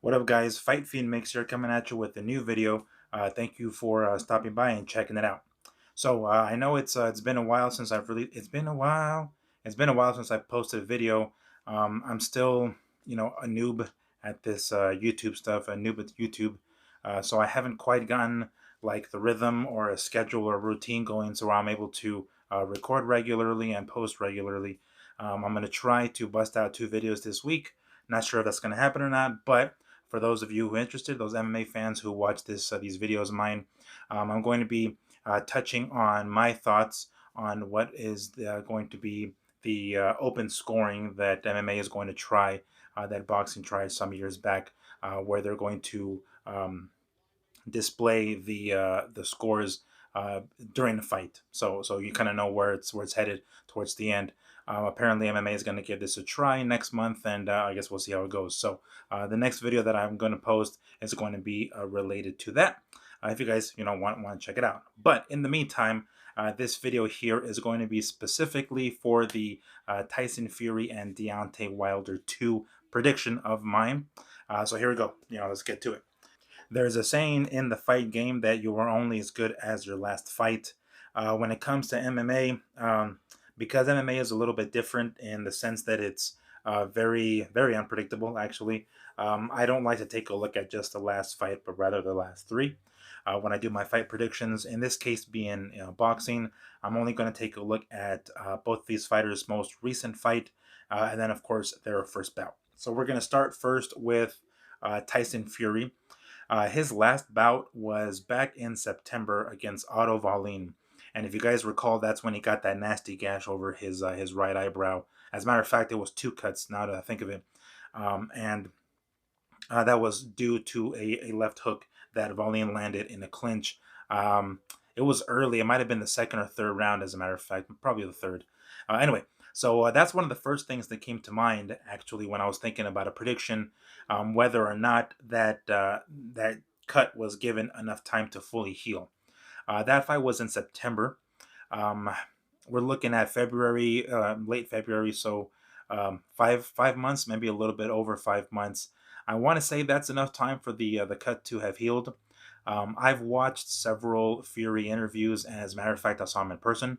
What up, guys? Fight Fiend Mix here, coming at you with a new video. Thank you for stopping by and checking it out. So I know it's been a while since I've really it's been a while since I posted a video. I'm still a noob at this YouTube stuff, a noob at YouTube. So I haven't quite gotten like the rhythm or a schedule or routine going, so I'm able to record regularly and post regularly. I'm gonna try to bust out 2 videos this week. Not sure if that's gonna happen or not, but for those of you who are interested, those MMA fans who watch these videos of mine, I'm going to be touching on my thoughts on what is going to be the open scoring that MMA is going to try, that boxing tried some years back, where they're going to display the scores during the fight. So you kind of know where it's headed towards the end. Apparently, MMA is going to give this a try next month, and I guess we'll see how it goes. So the next video that I'm going to post is going to be related to that. If you guys want to check it out. But in the meantime, this video here is going to be specifically for the Tyson Fury and Deontay Wilder 2 prediction of mine. So here we go. Let's get to it. There's a saying in the fight game that you are only as good as your last fight. When it comes to MMA, because MMA is a little bit different in the sense that it's very, very unpredictable, actually. I don't like to take a look at just the last fight, but rather the last three. When I do my fight predictions, in this case being boxing, I'm only going to take a look at both these fighters' most recent fight, and then, of course, their first bout. So we're going to start first with Tyson Fury. His last bout was back in September against Otto Wallin. And if you guys recall, that's when he got that nasty gash over his right eyebrow. As a matter of fact, it was 2 cuts, now that I think of it. And that was due to a left hook that Wallin landed in a clinch. It was early. It might have been the second or third round, as a matter of fact. Probably the third. Anyway, so that's one of the first things that came to mind, actually, when I was thinking about a prediction, whether or not that cut was given enough time to fully heal. That fight was in September. Um, we're looking at February, late February, so 5 months, maybe a little bit over 5 months. I want to say that's enough time for the cut to have healed. I've watched several Fury interviews, and as a matter of fact, I saw him in person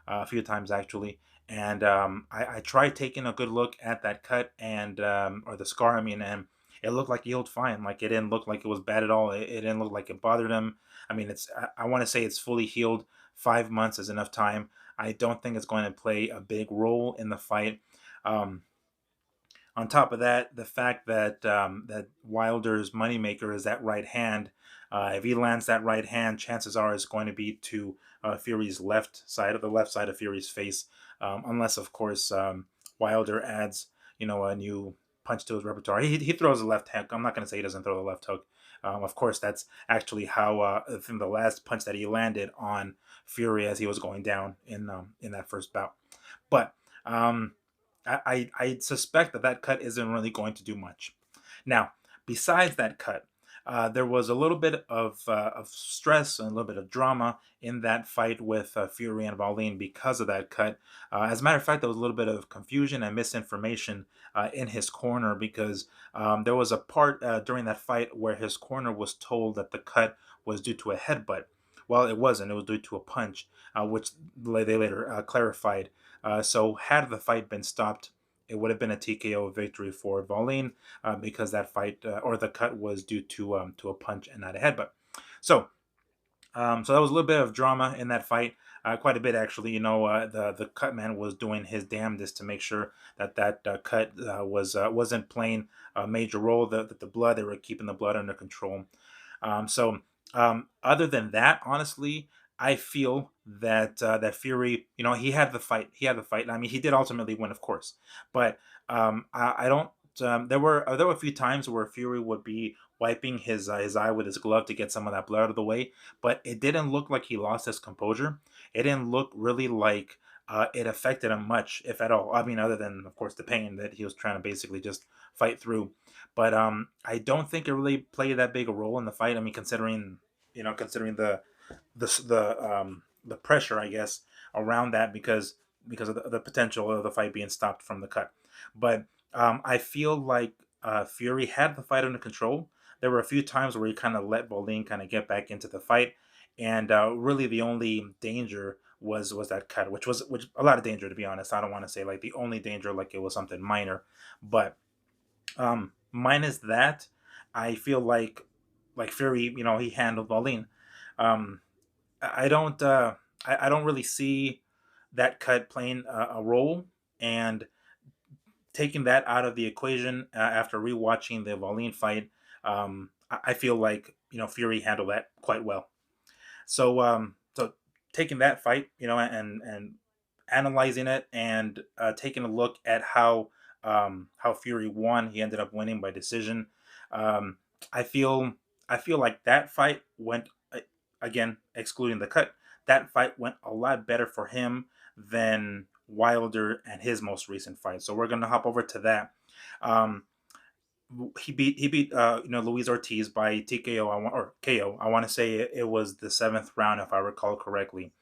a few times actually. And I tried taking a good look at that cut and or the scar. I mean, and it looked like he healed fine. Like it didn't look like it was bad at all. It didn't look like it bothered him. I mean, I want to say it's fully healed. 5 months is enough time. I don't think it's going to play a big role in the fight. Um, on top of that, the fact that that Wilder's moneymaker is that right hand. If he lands that right hand, chances are it's going to be to Fury's left side, of the left side of Fury's face, unless of course Wilder adds a new punch to his repertoire. He throws a left hook. I'm not going to say he doesn't throw the left hook. Of course, that's actually how from the last punch that he landed on Fury as he was going down in that first bout. But I suspect that cut isn't really going to do much. Now, besides that cut, there was a little bit of stress and a little bit of drama in that fight with Fury and Wallin because of that cut. As a matter of fact, there was a little bit of confusion and misinformation in his corner because there was a part during that fight where his corner was told that the cut was due to a headbutt. Well, it wasn't. It was due to a punch, which they later clarified. So had the fight been stopped, it would have been a TKO victory for Wallin because that fight or the cut was due to a punch and not a headbutt. So so that was a little bit of drama in that fight, quite a bit actually. The cut man was doing his damnedest to make sure that cut wasn't playing a major role. The blood, they were keeping the blood under control. Other than that, honestly, I feel that Fury, he had the fight. He had the fight. I mean, he did ultimately win, of course, but I don't. There were a few times where Fury would be wiping his eye with his glove to get some of that blood out of the way, but it didn't look like he lost his composure. It didn't look really like it affected him much, if at all. I mean, other than of course the pain that he was trying to basically just fight through. But I don't think it really played that big a role in the fight. I mean, considering the pressure, I guess, around that because of the potential of the fight being stopped from the cut. But I feel like Fury had the fight under control. There were a few times where he kind of let Wallin kind of get back into the fight, and really the only danger was that cut, which a lot of danger, to be honest. I don't want to say like the only danger, like it was something minor, but minus that, I feel like Fury, he handled Wallin. Um, I don't I don't really see that cut playing a role, and taking that out of the equation after rewatching the Wallin fight, I feel like Fury handled that quite well. So taking that fight, and analyzing it, and taking a look at how Fury won. He ended up winning by decision. Um, I feel I feel like that fight went, again, excluding the cut. That fight went a lot better for him than Wilder and his most recent fight. So we're gonna hop over to that. Um, he beat Luis Ortiz by TKO. Or KO. I want to say it was the seventh round, if I recall correctly,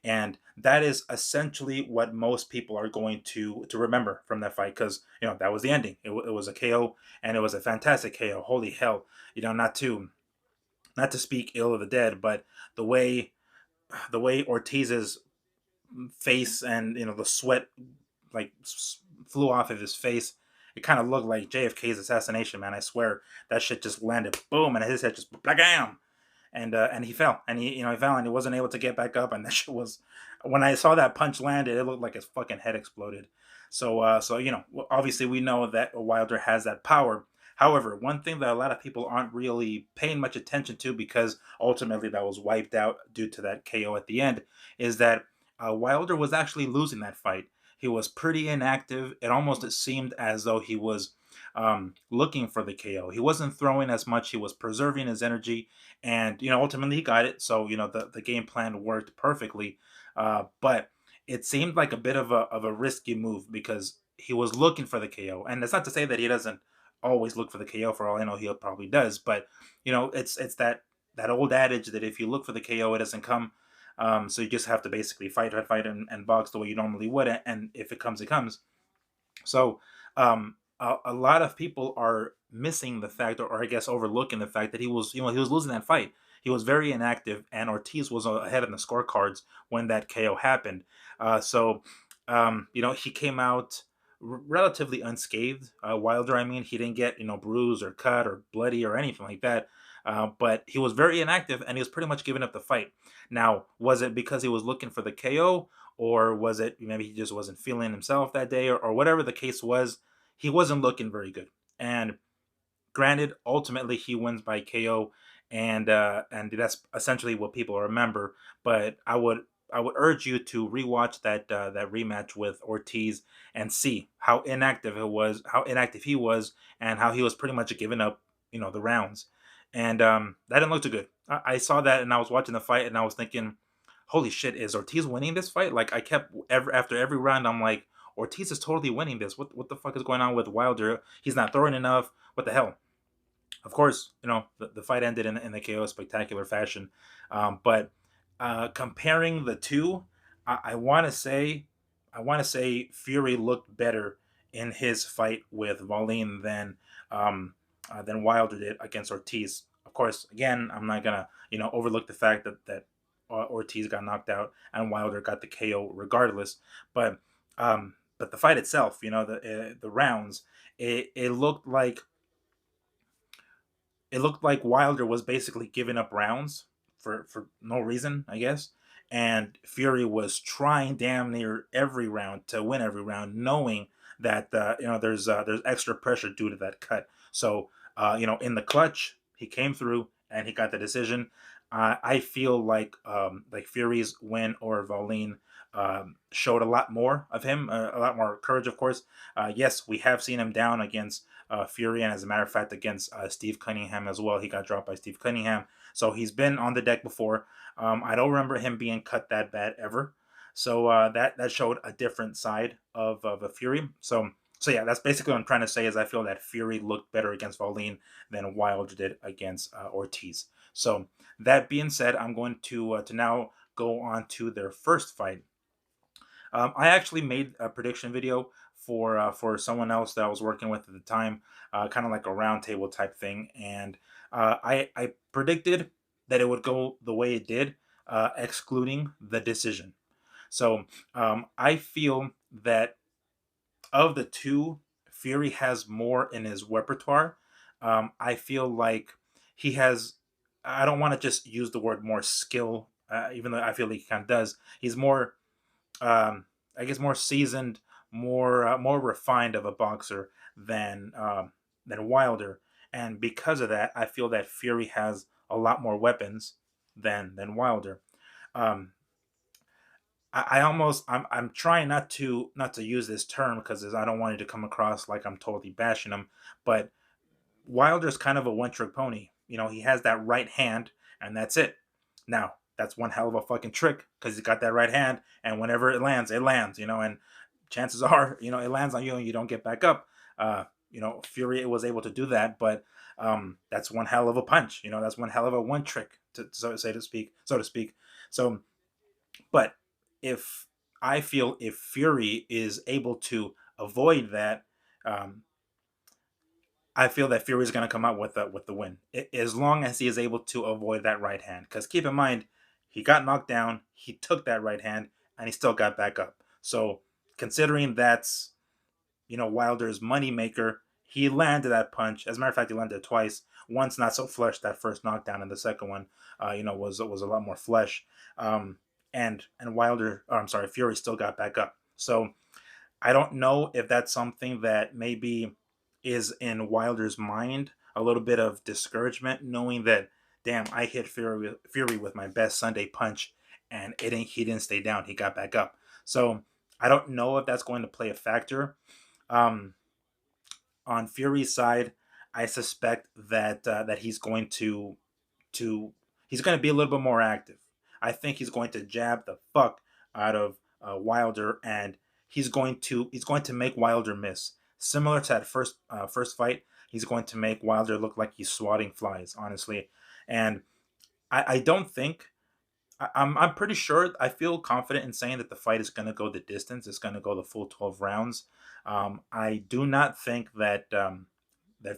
and that is essentially what most people are going to remember from that fight, because that was the ending. It was a KO, and it was a fantastic KO. Holy hell! Not to speak ill of the dead, but the way Ortiz's face and the sweat like flew off of his face. It kind of looked like JFK's assassination, man. I swear that shit just landed, boom, and his head just blam, and he fell, and he fell, and he wasn't able to get back up, and that shit was, when I saw that punch landed, it looked like his fucking head exploded. So obviously we know that Wilder has that power. However, one thing that a lot of people aren't really paying much attention to, because ultimately that was wiped out due to that KO at the end, is that Wilder was actually losing that fight. He was pretty inactive. It almost seemed as though he was looking for the KO. He wasn't throwing as much. He was preserving his energy, and ultimately he got it. So the game plan worked perfectly. But it seemed like a bit of a risky move, because he was looking for the KO, and it's not to say that he doesn't always look for the KO. For all I know, he probably does. But it's that old adage that if you look for the KO, it doesn't come. So you just have to basically fight, and box the way you normally would, and if it comes, it comes. So a lot of people are missing the fact, or I guess overlooking the fact, that he was losing that fight. He was very inactive, and Ortiz was ahead in the scorecards when that KO happened. He came out relatively unscathed. Wilder, I mean, he didn't get bruised or cut or bloody or anything like that. But he was very inactive, and he was pretty much giving up the fight. Now, was it because he was looking for the KO, or was it maybe he just wasn't feeling himself that day, or whatever the case was? He wasn't looking very good. And granted, ultimately he wins by KO, and that's essentially what people remember. But I would urge you to rewatch that rematch with Ortiz, and see how inactive he was, and how he was pretty much giving up, the rounds, and that didn't look too good. I saw that, and I was watching the fight, and I was thinking, holy shit, is Ortiz winning this fight? Like, I kept after every round, I'm like, Ortiz is totally winning this. What the fuck is going on with Wilder? He's not throwing enough. What the hell? Of course, the fight ended in the KO spectacular fashion. But comparing the two, I want to say, Fury looked better in his fight with Wallin than Wilder did against Ortiz. Of course, again, I'm not gonna overlook the fact that Ortiz got knocked out and Wilder got the KO regardless. But the fight itself, the rounds, it looked like Wilder was basically giving up rounds for no reason, I guess. And Fury was trying damn near every round to win every round, knowing that there's extra pressure due to that cut. So in the clutch, he came through and he got the decision. I feel like Fury's win over Wallin showed a lot more of him, a lot more courage, of course. Yes, we have seen him down against Fury, and as a matter of fact, against Steve Cunningham as well. He got dropped by Steve Cunningham, so he's been on the deck before. I don't remember him being cut that bad ever. So that showed a different side of a Fury. So yeah, that's basically what I'm trying to say. Is I feel that Fury looked better against Wallin than Wilder did against Ortiz. So that being said, I'm going to now go on to their first fight. I actually made a prediction video for someone else that I was working with at the time, kind of like a roundtable type thing, and I predicted that it would go the way it did, excluding the decision. So I feel that of the two, Fury has more in his repertoire. I feel like he has. I don't want to just use the word more skill, even though I feel like he kind of does. He's more, I guess, more seasoned, more refined of a boxer than Wilder, and because of that, I feel that Fury has a lot more weapons than Wilder. Um, I almost I'm trying not to use this term because I don't want it to come across like I'm totally bashing him, but Wilder's kind of a one trick pony. He has that right hand and that's it. Now that's one hell of a fucking trick because he's got that right hand, and whenever it lands, it lands. And chances are, it lands on you and you don't get back up. Fury was able to do that, but that's one hell of a punch. That's one hell of a one trick so to speak. So but if I feel if Fury is able to avoid that, um, I feel that Fury is going to come out with the win as long as he is able to avoid that right hand. Because keep in mind, he got knocked down, he took that right hand, and he still got back up. So considering that's Wilder's moneymaker, he landed that punch. As a matter of fact, he landed it twice. Once not so flush, that first knockdown, and the second one, was a lot more flesh. Um, and Wilder, or I'm sorry, Fury still got back up. So I don't know if that's something that maybe is in Wilder's mind, a little bit of discouragement, knowing that, damn, I hit Fury with my best Sunday punch, and he didn't stay down. He got back up. So I don't know if that's going to play a factor. Um, on Fury's side, I suspect that to he's going to be a little bit more active. I think he's going to jab the fuck out of Wilder, and he's going to make Wilder miss. Similar to that first fight, he's going to make Wilder look like he's swatting flies, honestly. And I don't think I'm pretty sure. I feel confident in saying that the fight is going to go the distance. It's going to go the full 12 rounds. I do not think that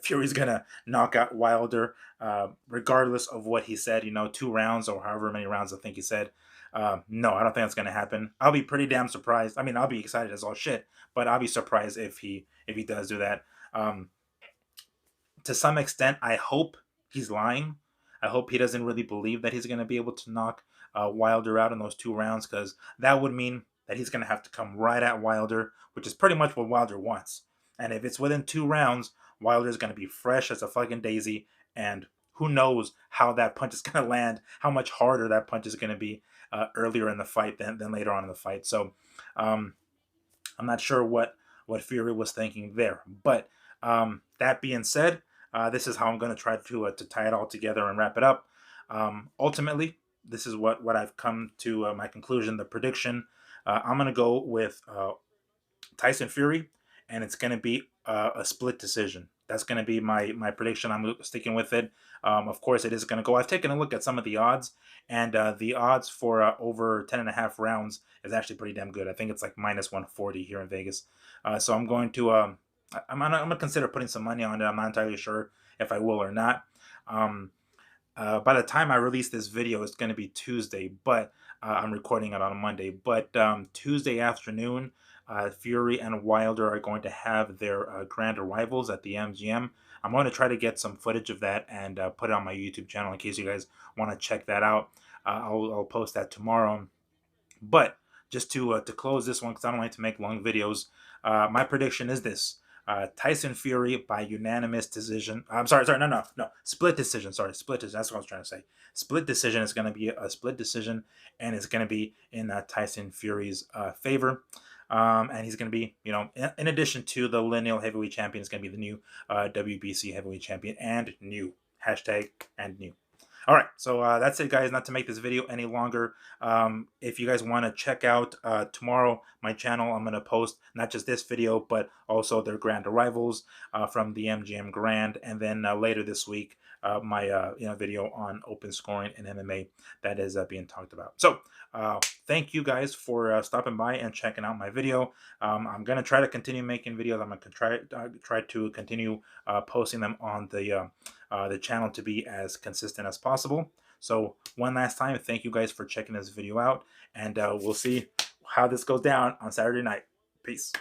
Fury's going to knock out Wilder, regardless of what he said. 2 rounds or however many rounds I think he said. No, I don't think that's going to happen. I'll be pretty damn surprised. I mean, I'll be excited as all shit, but I'll be surprised if he does do that. To some extent, I hope he's lying. I hope he doesn't really believe that he's going to be able to knock Wilder out in those 2 rounds, because that would mean that he's going to have to come right at Wilder, which is pretty much what Wilder wants. And if it's within 2 rounds, Wilder is going to be fresh as a fucking daisy, and who knows how that punch is going to land, how much harder that punch is going to be earlier in the fight than later on in the fight. So um, I'm not sure what Fury was thinking there. But that being said, this is how I'm going to try to tie it all together and wrap it up. Ultimately, this is what I've come to my conclusion. The prediction, I'm going to go with Tyson Fury, and it's going to be a split decision. That's going to be my prediction. I'm sticking with it. Of course, it is going to go. I've taken a look at some of the odds, and the odds for over 10.5 rounds is actually pretty damn good. I think it's like minus 140 here in Vegas. So I'm going to I'm gonna consider putting some money on it. I'm not entirely sure if I will or not. Um, by the time I release this video, it's going to be Tuesday, but I'm recording it on a Monday. But Tuesday afternoon, Fury and Wilder are going to have their grand arrivals at the MGM. I'm going to try to get some footage of that and put it on my YouTube channel in case you guys want to check that out. I'll post that tomorrow. But just to close this one, because I don't like to make long videos, my prediction is this. Tyson Fury by unanimous decision. I'm sorry, no, split decision. Sorry, split decision. That's what I was trying to say. Split decision is going to be a split decision, and it's going to be in Tyson Fury's favor. And he's going to be, in addition to the lineal heavyweight champion, is going to be the new WBC heavyweight champion and new hashtag and new. All right, so that's it, guys. Not to make this video any longer. If you guys want to check out tomorrow my channel, I'm going to post not just this video, but also their grand arrivals from the MGM Grand. And then later this week, my video on open scoring in MMA that is being talked about. So thank you guys for stopping by and checking out my video. I'm gonna try to continue making videos. I'm gonna try to continue posting them on the channel to be as consistent as possible. So one last time, thank you guys for checking this video out, and we'll see how this goes down on Saturday night. Peace.